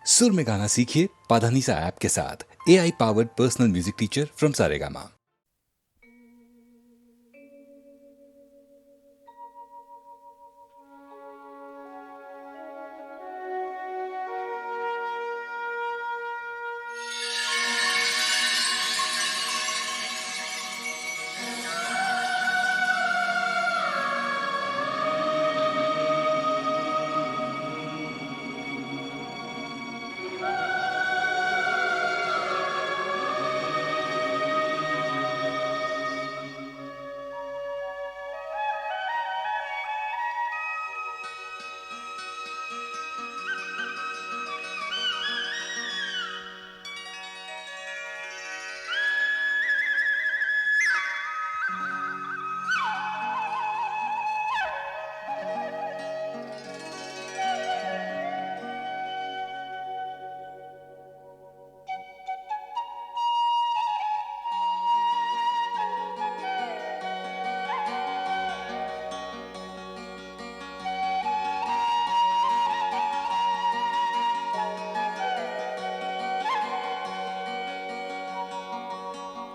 सुर में गाना सीखिए पाधानीसा ऐप के साथ। AI powered personal music teacher from Saregama.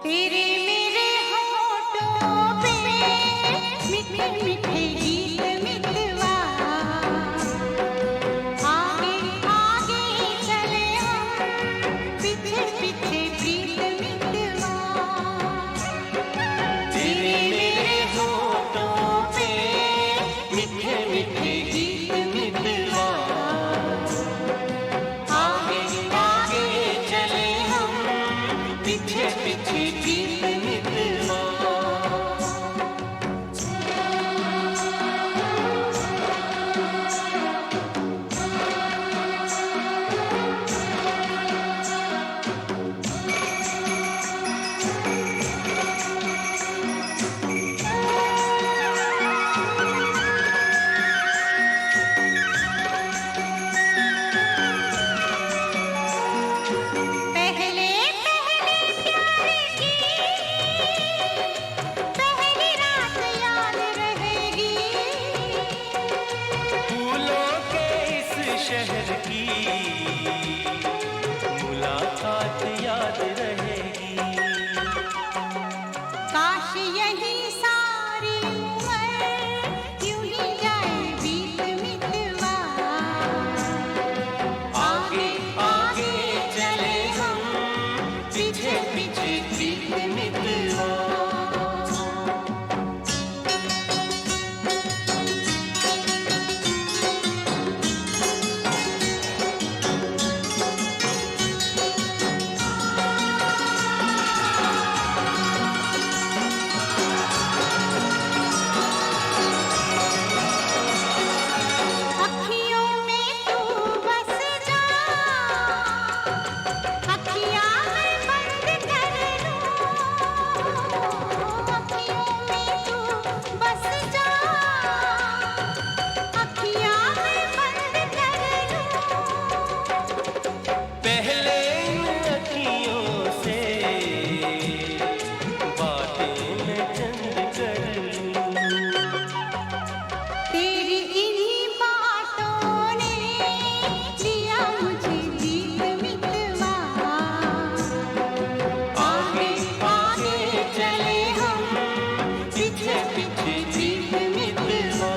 तेरे मेरे होठों पे मीठे मीठे गीत मितवा, आगे आगे चले हम, पीछे पीछे प्रीत मितवा। तेरे मेरे होठों पे मीठे मीठे गीत मितवा, आगे आगे चले हम, पीछे पीछे प्रीत मितवा। पहले पहले प्यार की पहली रात याद रहेगी, फूलों के इस शहर की मुलाकात याद रहेगी। काश यही सारी उम्र यूं ही जाए बीत मितवा, आगे आगे चले हम, पीछे पीछे प्रीत मितवा। अखियों में तू बस जा, अखियाँ मैं बंद कर लूं, अखियों में तू बस जा, अखियाँ मैं बंद कर लूं। पहले इन अखियों से बातें मैं चंद कर लूं। तेरी इन्हीं बातों ने लिया मुझे जीत मितवा, आगे आगे चले हम, पीछे पीछे जीत मितवा।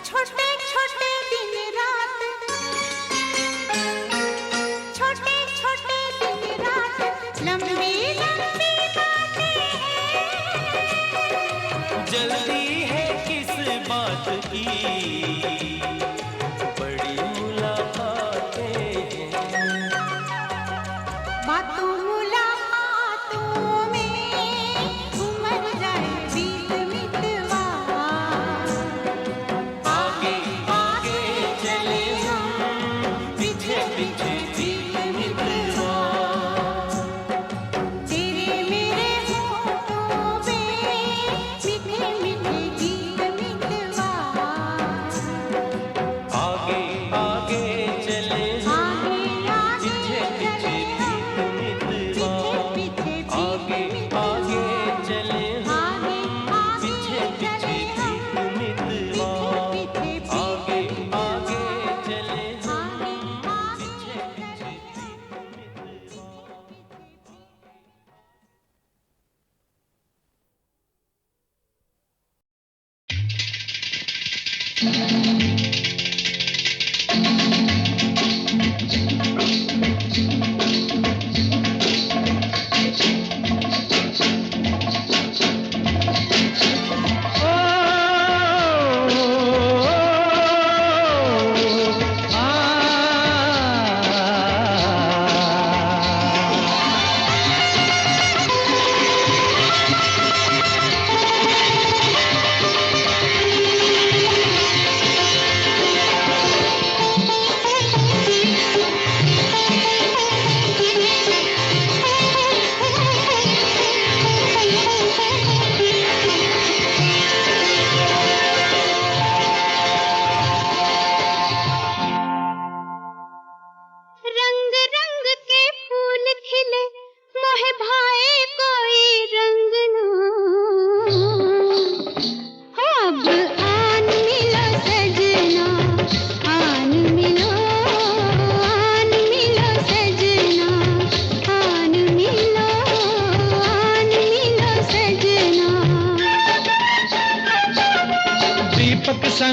छोटे छोटे दिन रात, छोटे छोटे दिन रात, लंबी लंबी बातें हैं। जल्दी है किस बात की, बड़ी मुलाकातें हैं। बातों मुलाकातों में उमड़ जाए बीत मितवा, आगे आगे चले हम, पीछे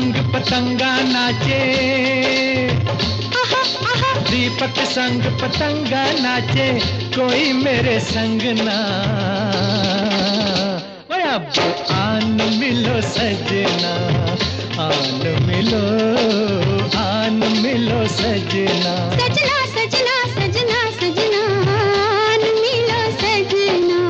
संग पतंगा नाचे, दीपक संग पतंगा नाचे, कोई मेरे संग ना। ओए अब आन मिलो सजना, आन मिलो, आन मिलो सजना। सजना सजना सजना सजना आन मिलो सजना।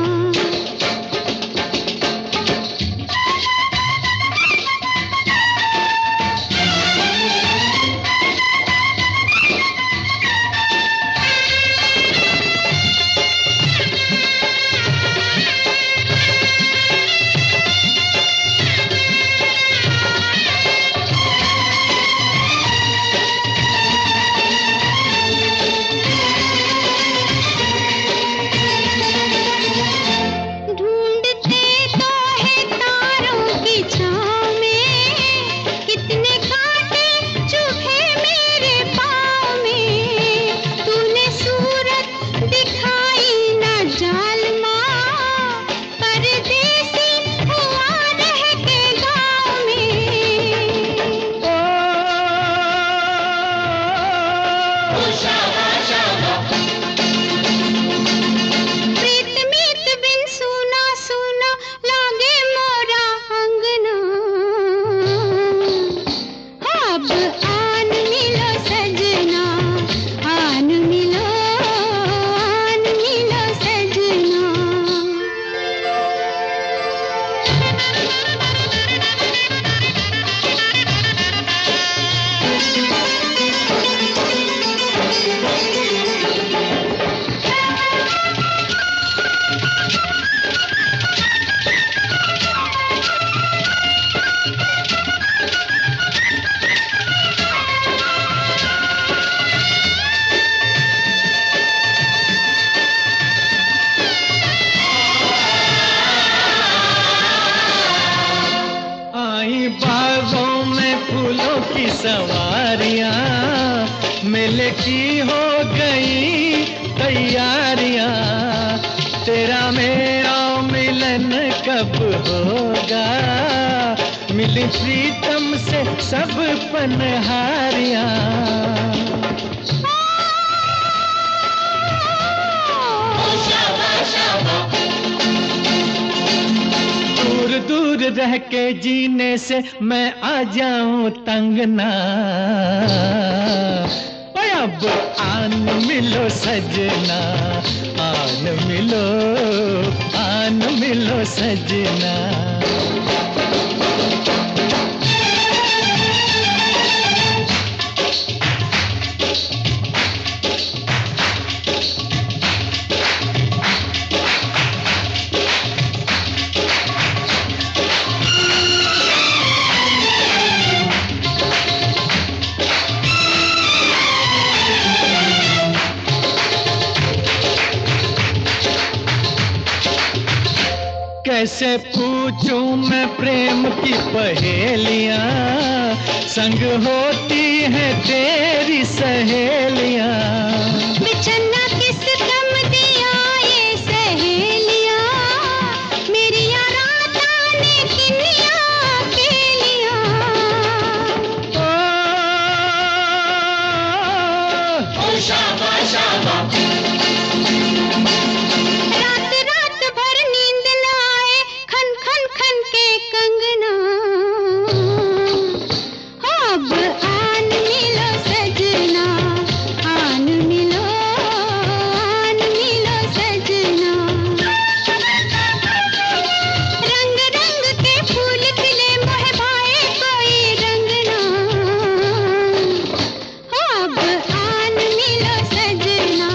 ढूंढते तो है तारों की छाँव में, कितने कांटे चुभे मेरे पाँव में। तूने सूरत दिखाई न जालमा, परदेसी हुआ रह के गाँव में। प्रीत मीत बिन सुना सुना लागे मोरा अंगना। अब आन मिलो सजना, आन मिलो, आन मिलो सजना। आई बागों में फूलों की सवारियां, मेले की हो गई तैयारियां। तेरा मेरा मिलन कब होगा, मिली प्रीतम से सब पनहारियां। दूर दूर रह के जीने से मैं आ जाऊं तंग ना। ओए अब आन मिलो सजना, आन मिलो, आन मिलो सजना। कैसे पूछूं मैं प्रेम की पहेलियां, संग होती हैं तेरी सहेलियां। बिछन्ना किस कम दिया ये सहेलियां, मेरी राता ने किनिया अकेलियां। रात रात भर नींद न आए, खन खन खन के कंगना। अब आन मिलो सजना, आन मिलो, आन मिलो सजना। रंग रंग के फूल खिले मोहे भाए कोई रंग ना। अब आन मिलो सजना,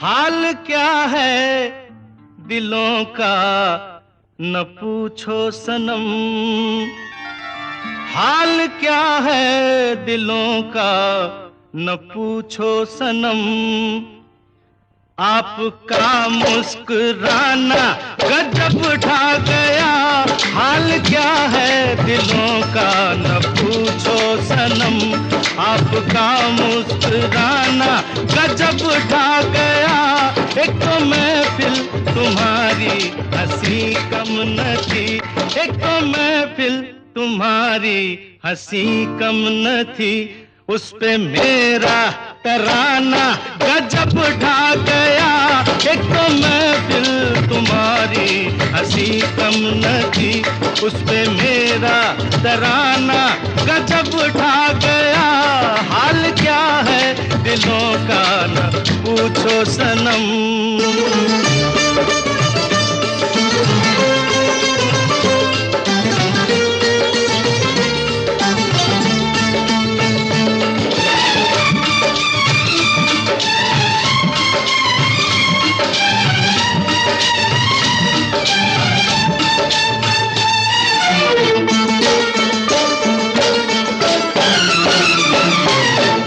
हाल क्या है दिलों का न पूछो सनम, हाल क्या है दिलों का न पूछो सनम। आपका मुस्कुराना गजब ढा गया, हाल क्या है दिलों का न पूछो सनम। आपका मुस्कुराना गजब ढा गया, एक तो महफिल तुम्हारी हंसी कम न थी, एक तो महफिल तुम्हारी हंसी कम न थी। उस पे मेरा तराना गजब ढा गया, एक तो महफिल तुम्हारी हंसी कम न थी। उस पे मेरा तराना गजब ढा गया, हाल क्या है दिलों का न पूछो सनम।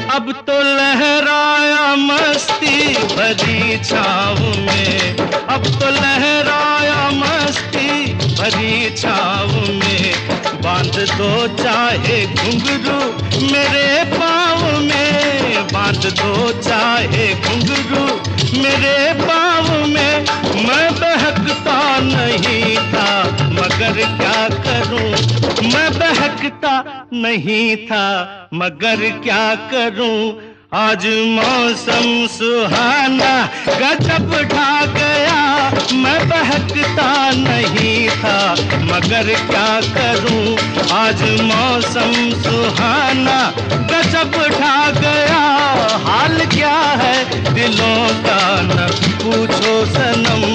अब तो लहराया मस्ती भरी छाँव में, अब तो लहराया मस्ती भरी छाँव में। बांध दो चाहे घुंघरू मेरे पाँव में, बांध दो चाहे घुंघरू मेरे पाँव में। मैं बहकता नहीं था मगर क्या करूं, मैं बहकता नहीं था मगर क्या करूं। आज मौसम सुहाना गजब ढा गया, मैं बहकता नहीं था मगर क्या करूं। आज मौसम सुहाना गजब ढा गया, हाल क्या है दिलों का न पूछो सनम।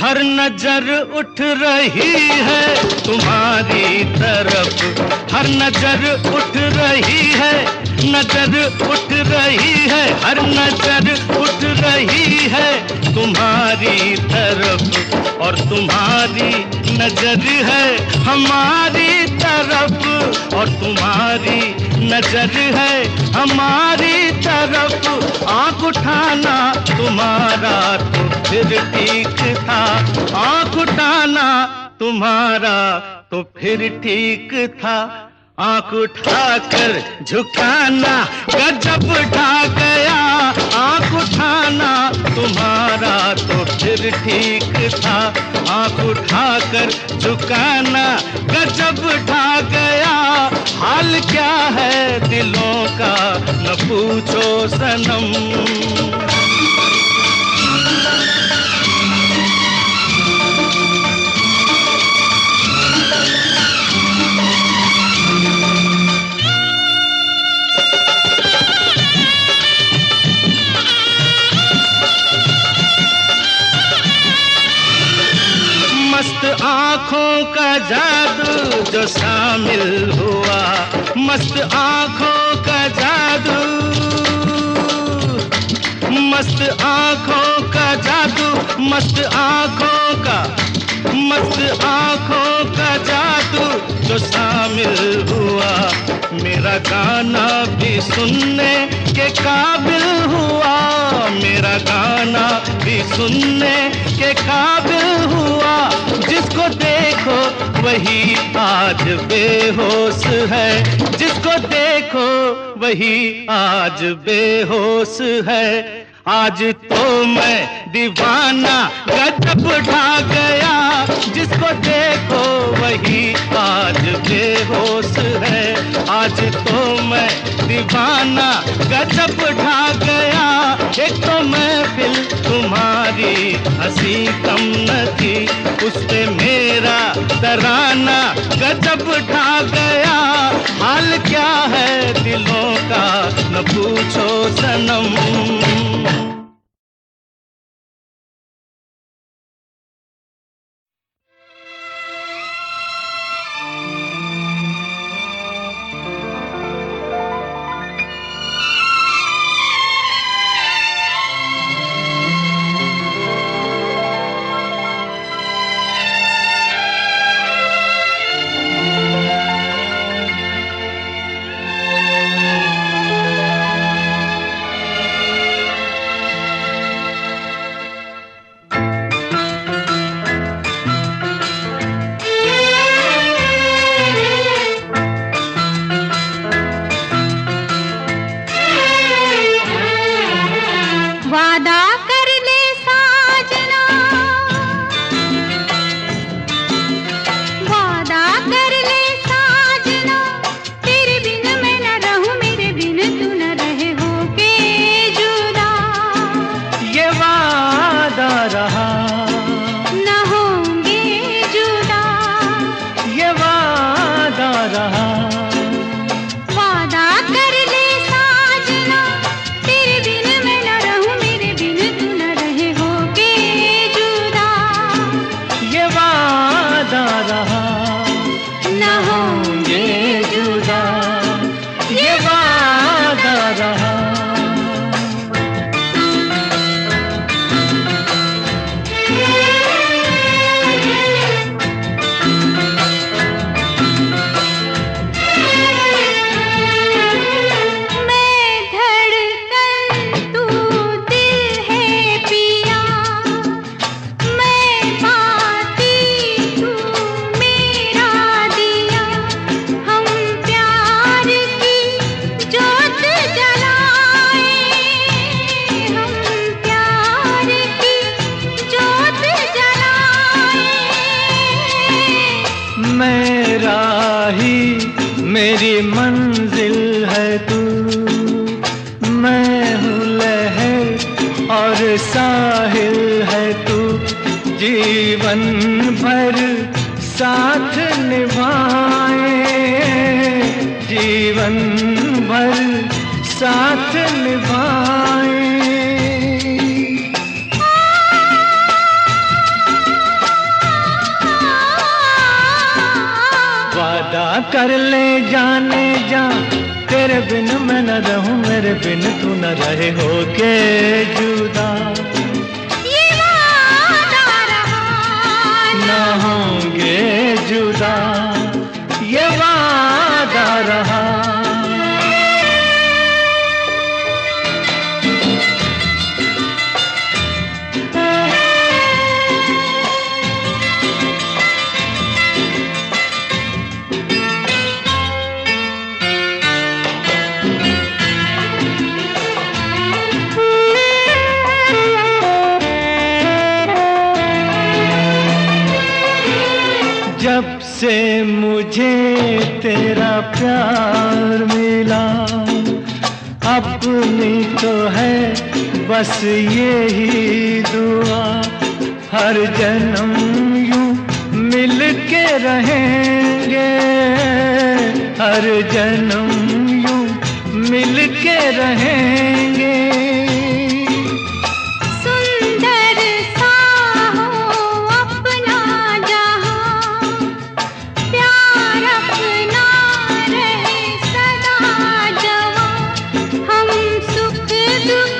हर नजर उठ रही है तुम्हारी तरफ, हर नजर उठ रही है, नजर उठ रही है, हर नजर उठ रही है तुम्हारी तरफ। और तुम्हारी नजर है हमारी तरफ, और तुम्हारी नजर है हमारी तरफ। आँख उठाना तुम्हारा तो फिर ठीक था, आँख उठाना तुम्हारा तो फिर ठीक था। आँख उठाकर झुकाना गजब ढा गया, आँख उठाना तुम्हारा तो फिर ठीक था। आँख उठाकर झुकाना गजब ढा गया, हाल क्या है दिलों का न पूछो सनम। मस्त आँखों का जादू जो शामिल हुआ, मस्त आँखों का जादू, मस्त आँखों का जादू, मस्त आँखों का, मस्त आँखों का जादू जो शामिल हुआ। मेरा गाना भी सुनने के काबिल हुआ, मेरा गाना भी सुनने के काबिल हुआ। जिसको देखो वही आज बेहोश है, जिसको देखो वही आज बेहोश है। आज तो मैं दीवाना गजब ढा गया, जिसको देखो वही आज बेहोश है। आज तो मैं दीवाना गजब ढा गया, एक तो महफिल तुम्हारी हंसी कम न थी, उस पे मेरा तराना गजब ढा गया। फूलों का न पूछो सनम। वादा कर ले साजना, वादा कर ले साजना, तेरे बिन मैं न रहूं, मेरे बिन तू न रहे हो के जुदा। ये वादा रहा न होंगे जुदा, ये वादा रहा। वादा कर ले साजना, तेरे बिन मैं न रहूं, मेरे बिन तू न रहे हो के जुदा। ये वादा रहा न होंगे जुदा, ये वादा रहा। मैं धड़कन तू दिल है पिया, मैं बाती तू मेरा दिया। हम प्यार की जोत जलाए, हम प्यार की जोत जलाए। मेरा ही मेरी मंजिल है तू, मैं हूँ लहर और साहिल है तू। जीवन भर साथ निभाए, जीवन भर साथ निभाए। वादा कर ले जाने जा, तेरे बिन मैं न रहूं, मेरे बिन तू न रहे हो के जुदा। ये वादा रहा न होंगे जुदा, ये वादा रहा। जब से मुझे तेरा प्यार मिला, अपनी तो है बस यही दुआ। हर जन्म यूं मिल के रहेंगे, हर जन्म यूं मिल के रहेंगे। सुंदर सा हो अपना जहां, प्यार अपना रहे सदा जवां। हम सुख दुख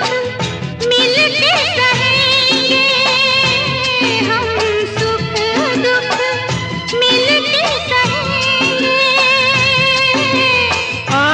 मिल के सहेंगे, हम सुख दुख मिल के सहेंगे। आ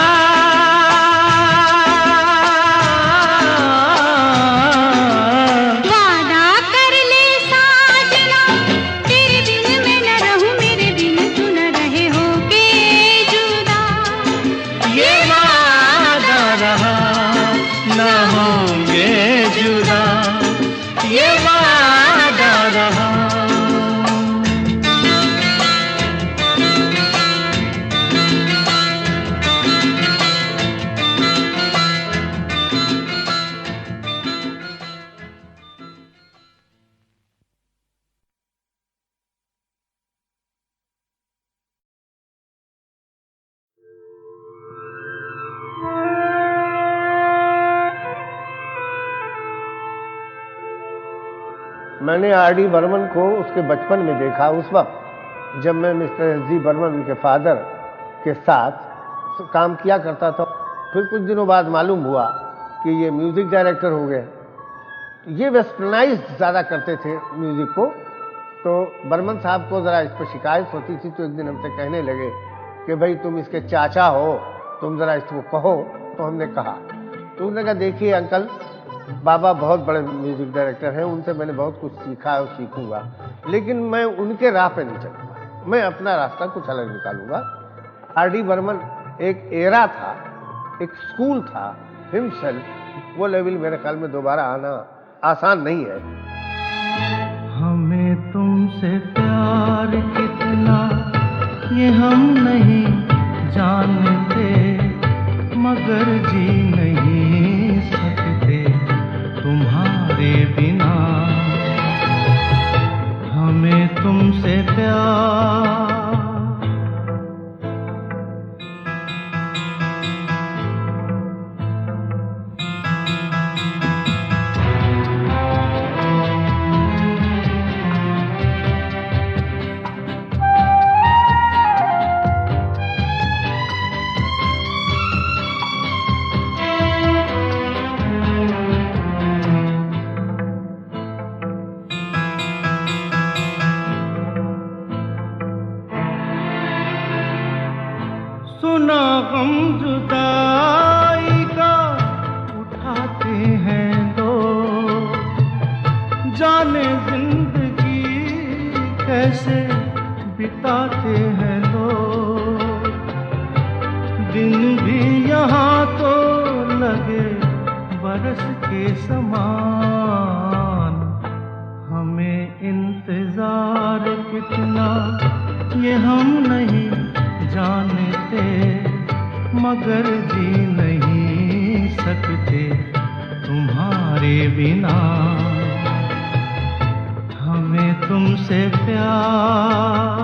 मैंने आर.डी. बर्मन को उसके बचपन में देखा, उस वक्त जब मैं मिस्टर एस.जी. बर्मन उनके फादर के साथ काम किया करता था। फिर कुछ दिनों बाद मालूम हुआ कि ये म्यूज़िक डायरेक्टर हो गए। ये वेस्टर्नाइज ज़्यादा करते थे म्यूज़िक को, तो बर्मन साहब को ज़रा इस पर शिकायत होती थी, तो एक दिन हमसे कहने लगे कि भाई तुम इसके चाचा हो, तुम ज़रा इसको कहो। तो हमने कहा, तो उन्होंने कहा देखिए अंकल, बाबा बहुत बड़े म्यूज़िक डायरेक्टर हैं, उनसे मैंने बहुत कुछ सीखा और सीखूंगा, लेकिन मैं उनके राह पे नहीं चलूँगा, मैं अपना रास्ता कुछ अलग निकालूंगा। आर.डी. बर्मन एक एरा था, एक स्कूल था हिमसेल्फ, वो लेवल मेरे ख्याल में दोबारा आना आसान नहीं है। हमें तुमसे प्यार कितना ये हम नहीं जानते, मगर जी नहीं सकते तुम्हारे बिना। हमें तुमसे प्यार सुना गम जुदाई का उठाते हैं लोग, जाने जिंदगी कैसे बिताते हैं लोग। दिन भी यहाँ तो लगे बरस के समान, हमें इंतजार कितना ये हम नहीं जानते, मगर जी नहीं सकते तुम्हारे बिना। हमें तुमसे प्यार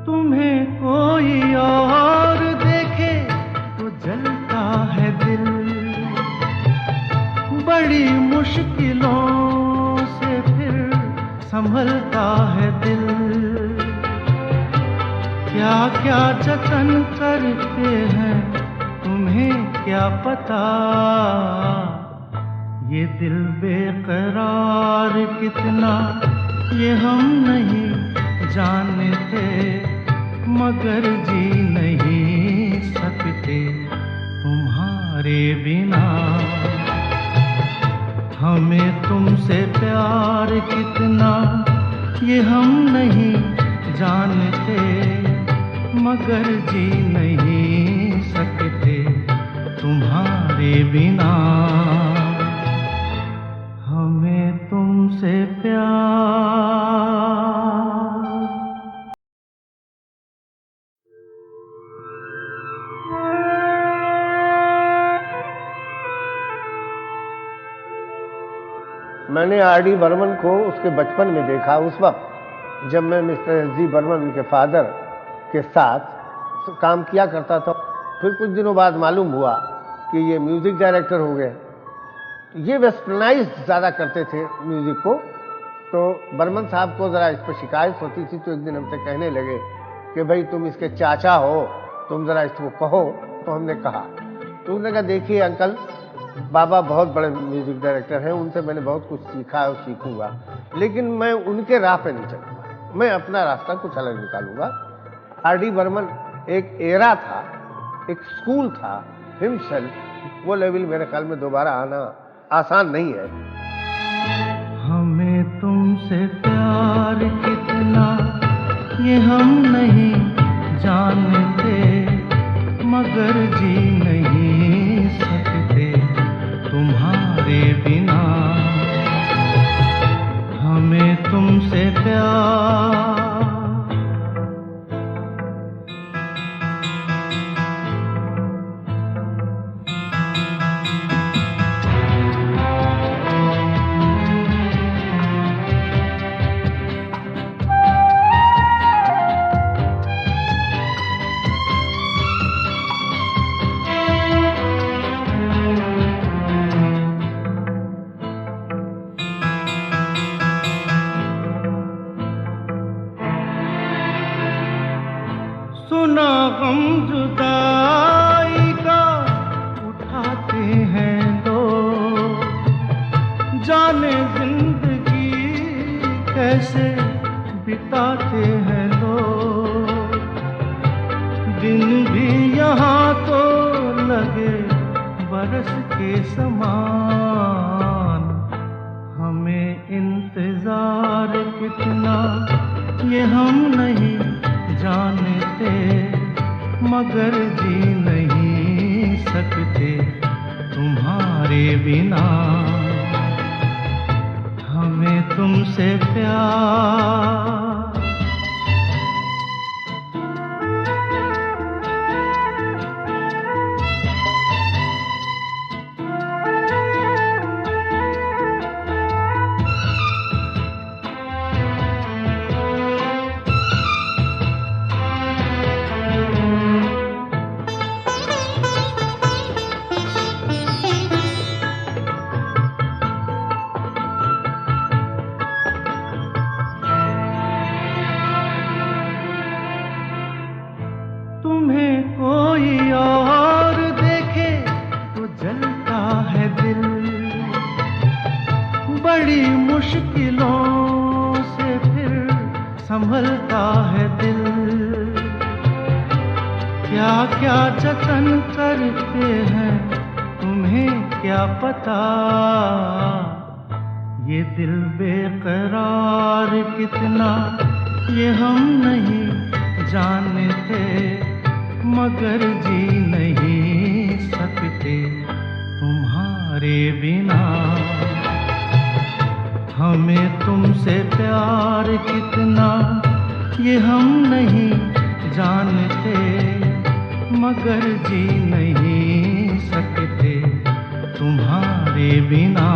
तुम्हें कोई और देखे तो जलता है दिल, बड़ी मुश्किलों से फिर संभलता है दिल। क्या क्या जतन करते हैं तुम्हें क्या पता, ये दिल बेकरार कितना ये हम नहीं जानते, मगर जी नहीं सकते तुम्हारे बिना। हमें तुमसे प्यार कितना ये हम नहीं जानते, मगर जी नहीं सकते तुम्हारे बिना। हमें तुमसे प्यार मैंने आर.डी. बर्मन को उसके बचपन में देखा, उस वक्त जब मैं मिस्टर एस.जी. बर्मन उनके फादर के साथ काम किया करता था। फिर कुछ दिनों बाद मालूम हुआ कि ये म्यूज़िक डायरेक्टर हो गए। ये वेस्टर्नाइज ज़्यादा करते थे म्यूज़िक को, तो बर्मन साहब को ज़रा इस पर शिकायत होती थी, तो एक दिन हमसे कहने लगे कि भाई तुम इसके चाचा हो, तुम ज़रा इसको कहो। तो हमने कहा, तो उन्होंने कहा देखिए अंकल, बाबा बहुत बड़े म्यूज़िक डायरेक्टर हैं, उनसे मैंने बहुत कुछ सीखा और सीखूंगा, लेकिन मैं उनके राह पे नहीं चलूँगा, मैं अपना रास्ता कुछ अलग निकालूंगा। आर.डी. बर्मन एक एरा था, एक स्कूल था हिमसेल्फ, वो लेवल मेरे ख्याल में दोबारा आना आसान नहीं है। हमें तुमसे प्यार कितना ये हम नहीं जानते, मगर जी नहीं सकते तुम्हारे बिना। कैसे बिताते हैं लोग, दिन भी यहाँ तो लगे बरस के समान। हमें इंतजार कितना ये हम नहीं जानते, मगर जी नहीं सकते तुम्हारे बिना। हमें तुमसे प्यार, तुम्हें कोई और देखे तो जलता है दिल, बड़ी मुश्किलों से फिर संभलता है दिल। क्या क्या जतन करते हैं तुम्हें क्या पता, ये दिल बेकरार कितना ये हम नहीं जानते, मगर जी नहीं सकते तुम्हारे बिना। हमें तुमसे प्यार कितना ये हम नहीं जानते, मगर जी नहीं सकते तुम्हारे बिना।